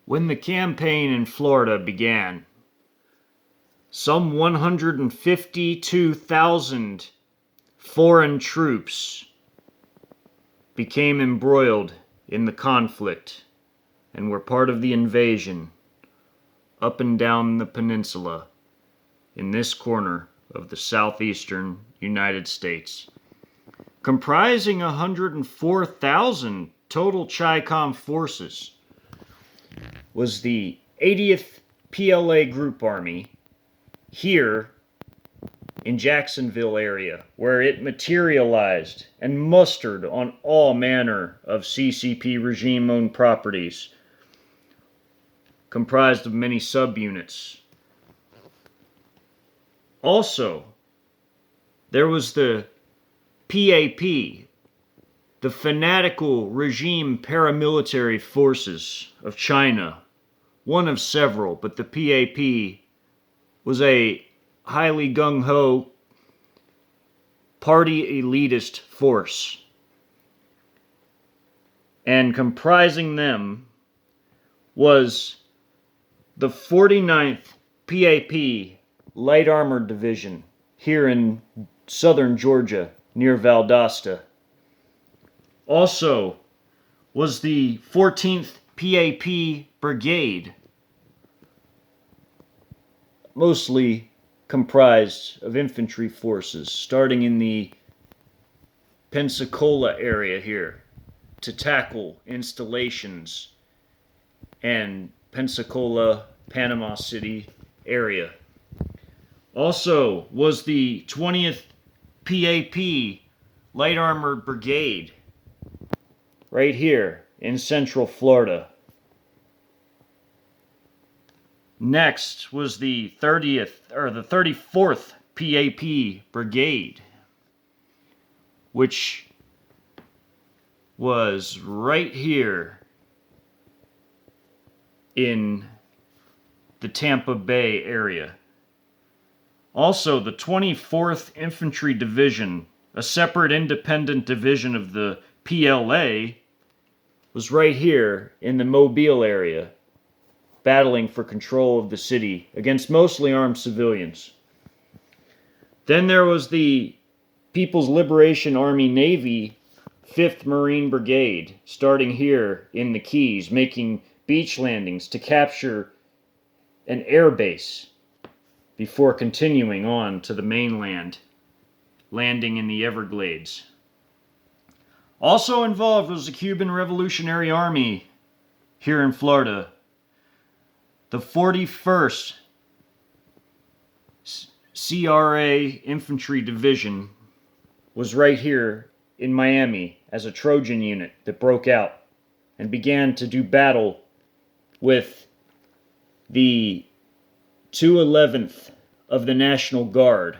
When the campaign in Florida began, some 152,000 foreign troops became embroiled in the conflict and were part of the invasion up and down the peninsula in this corner of the southeastern United States, comprising 104,000 total Chi-Com forces, was the 80th PLA Group Army here in Jacksonville area, where it materialized and mustered on all manner of CCP regime-owned properties, comprised of many subunits. Also, there was the PAP, the fanatical regime paramilitary forces of China, one of several, but the PAP was a highly gung-ho, party elitist force. And comprising them was the 49th PAP Light Armored Division here in southern Georgia near Valdosta. Also was the 14th PAP Brigade, mostly comprised of infantry forces, starting in the Pensacola area here to tackle installations and Pensacola, Panama City area. Also was the 20th PAP Light Armored Brigade right here in Central Florida. Next was the 34th PAP Brigade, which was right here in the Tampa Bay area. Also, the 24th Infantry Division, a separate independent division of the PLA, was right here in the Mobile area, battling for control of the city against mostly armed civilians. Then there was the People's Liberation Army Navy 5th Marine Brigade, starting here in the Keys, making beach landings to capture an air base before continuing on to the mainland, landing in the Everglades. Also involved was the Cuban Revolutionary Army here in Florida. The 41st CRA Infantry Division was right here in Miami as a Trojan unit that broke out and began to do battle with the 211th of the National Guard,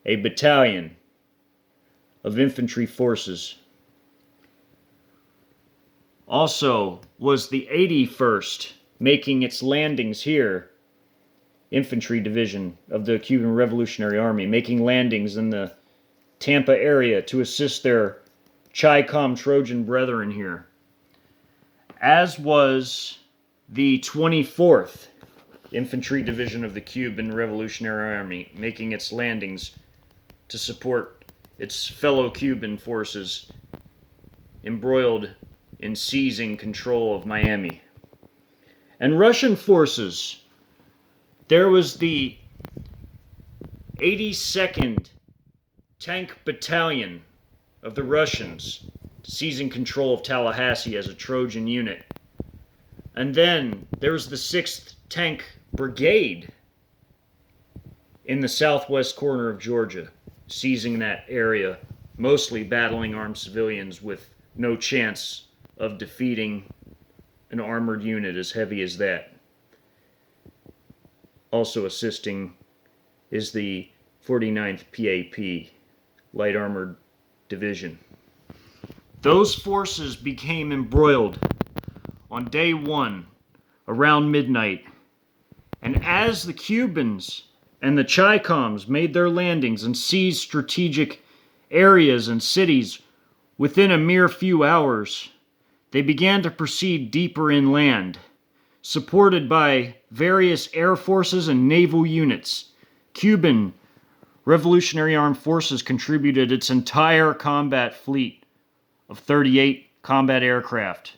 a battalion of infantry forces. Also was the 81st making its landings here, infantry division of the Cuban Revolutionary Army, making landings in the Tampa area to assist their Chi-Com Trojan brethren here. As was the 24th Infantry Division of the Cuban Revolutionary Army, making its landings to support its fellow Cuban forces embroiled in seizing control of Miami. And Russian forces, there was the 82nd Tank Battalion of the Russians, seizing control of Tallahassee as a Trojan unit. And then there was the 6th Tank Brigade in the southwest corner of Georgia, seizing that area, mostly battling armed civilians with no chance of defeating an armored unit as heavy as that. Also assisting is the 49th PAP Light Armored Division. Those forces became embroiled on day one around midnight, and as the Cubans and the Chi-Coms made their landings and seized strategic areas and cities within a mere few hours, they began to proceed deeper inland supported by various air forces and naval units. Cuban Revolutionary Armed Forces contributed its entire combat fleet of 38 combat aircraft,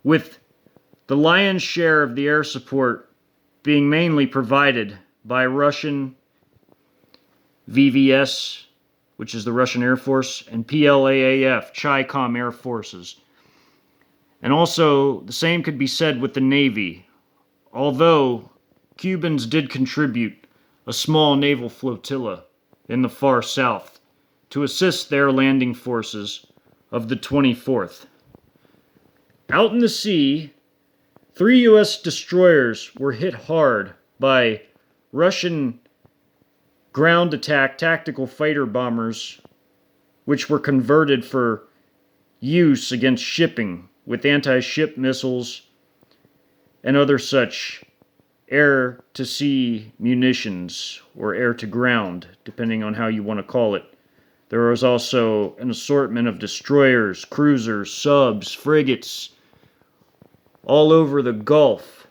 with the lion's share of the air support being mainly provided by Russian VVS, which is the Russian Air Force, and PLAAF, Chi-Com Air Forces. And also, the same could be said with the Navy, although Cubans did contribute a small naval flotilla in the far south to assist their landing forces of the 24th. Out in the sea, 3 U.S. destroyers were hit hard by Russian ground attack tactical fighter bombers, which were converted for use against shipping with anti-ship missiles and other such air-to-sea munitions, or air-to-ground, depending on how you want to call it. There was also an assortment of destroyers, cruisers, subs, frigates, all over the Gulf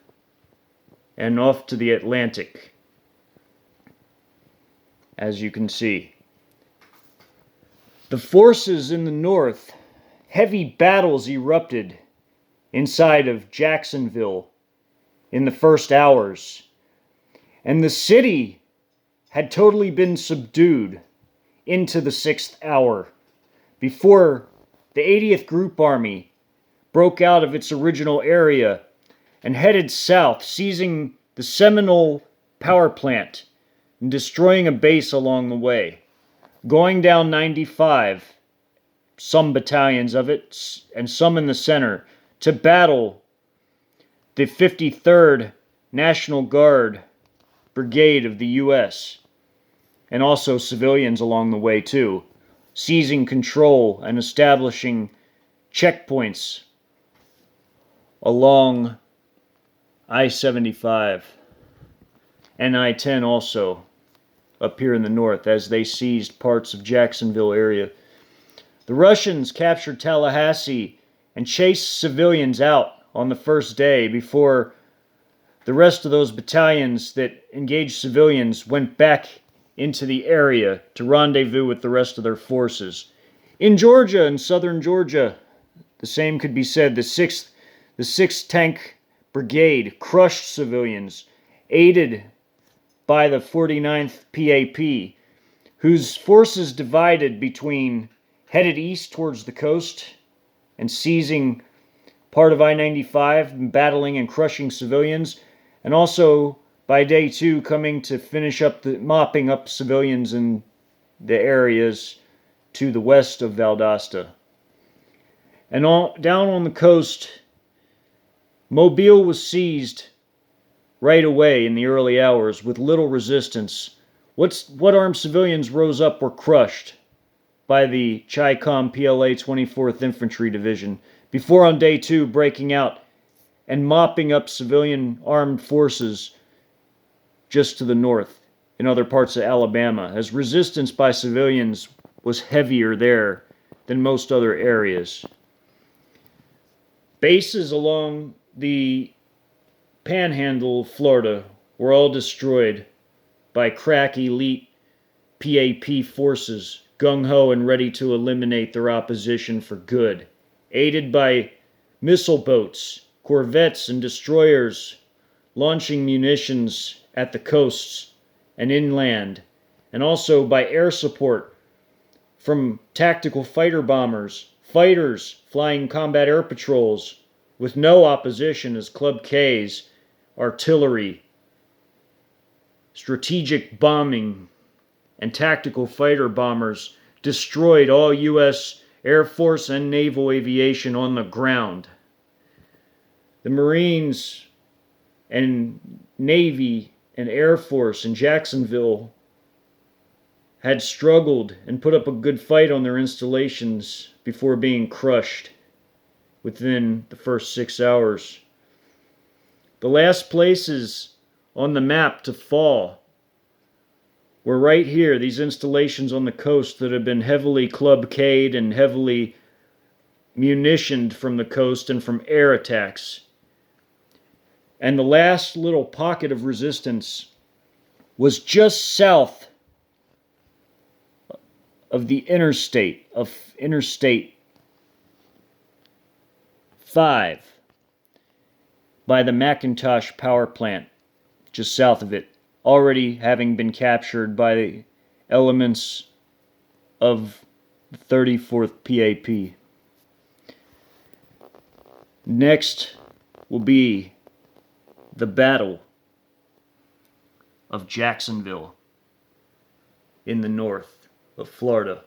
and off to the Atlantic, as you can see. The forces in the north, heavy battles erupted inside of Jacksonville in the first hours, and the city had totally been subdued into the 6th hour before the 80th Group Army broke out of its original area and headed south, seizing the Seminole power plant and destroying a base along the way, going down 95, some battalions of it and some in the center, to battle the 53rd National Guard Brigade of the U.S., and also civilians along the way too, seizing control and establishing checkpoints along I-75 and I-10 also up here in the north as they seized parts of Jacksonville area. The Russians captured Tallahassee and chased civilians out on the first day before the rest of those battalions that engaged civilians went back into the area to rendezvous with the rest of their forces. In Georgia, in southern Georgia, the same could be said. The 6th Tank Brigade crushed civilians, aided by the 49th PAP, whose forces divided between headed east towards the coast and seizing part of I-95 and battling and crushing civilians, and also by day 2 coming to finish up mopping up civilians in the areas to the west of Valdosta. And down on the coast, Mobile was seized right away in the early hours with little resistance. What armed civilians rose up were crushed by the Chi-Com PLA 24th Infantry Division, before on day 2 breaking out and mopping up civilian armed forces just to the north in other parts of Alabama, as resistance by civilians was heavier there than most other areas. Bases along the panhandle of Florida were all destroyed by crack elite PAP forces, gung-ho and ready to eliminate their opposition for good, aided by missile boats, corvettes, and destroyers launching munitions at the coasts and inland, and also by air support from tactical fighter bombers, fighters flying combat air patrols with no opposition as Club K's artillery, strategic bombing, and tactical fighter bombers destroyed all U.S. Air Force and naval aviation on the ground. The Marines and Navy and Air Force in Jacksonville had struggled and put up a good fight on their installations before being crushed within the first 6 hours. The last places on the map to fall were right here, these installations on the coast that have been heavily Club K'd and heavily munitioned from the coast and from air attacks. And the last little pocket of resistance was just south of the Interstate 5 by the McIntosh power plant, just south of it, already having been captured by the elements of the 34th PAP. Next will be the Battle of Jacksonville in the north of Florida.